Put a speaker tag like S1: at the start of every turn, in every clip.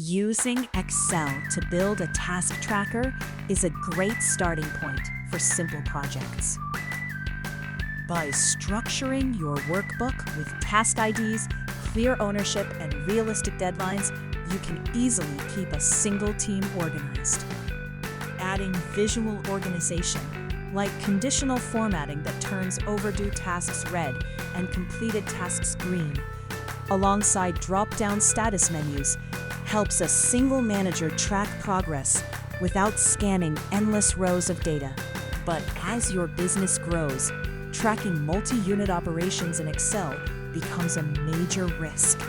S1: Using Excel to build a task tracker is a great starting point for simple projects. By structuring your workbook with task IDs, clear ownership, and realistic deadlines, you can easily keep a single team organized. Adding visual organization, like conditional formatting that turns overdue tasks red and completed tasks green, alongside drop-down status menus, helps a single manager track progress without scanning endless rows of data. But as your business grows, tracking multi-unit operations in Excel becomes a major risk.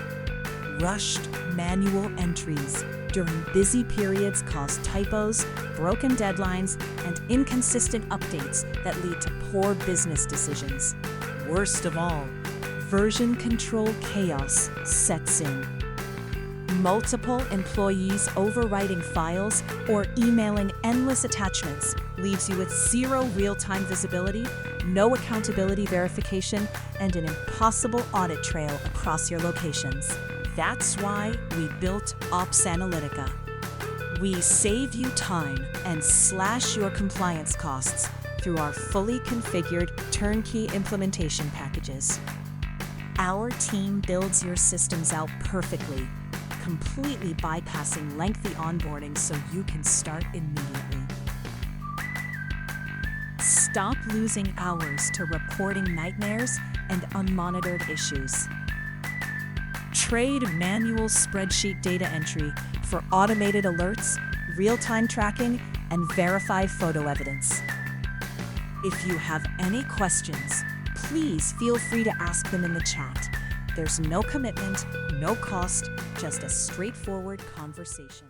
S1: Rushed manual entries during busy periods cause typos, broken deadlines, and inconsistent updates that lead to poor business decisions. Worst of all, version control chaos sets in. Multiple employees overwriting files or emailing endless attachments leaves you with zero real-time visibility, no accountability verification, and an impossible audit trail across your locations. That's why we built Ops Analytica. We save you time and slash your compliance costs through our fully configured turnkey implementation packages. Our team builds your systems out perfectly, completely bypassing lengthy onboarding so you can start immediately. Stop losing hours to reporting nightmares and unmonitored issues. Trade manual spreadsheet data entry for automated alerts, real-time tracking, and verified photo evidence. If you have any questions, please feel free to ask them in the chat. There's no commitment, no cost, just a straightforward conversation.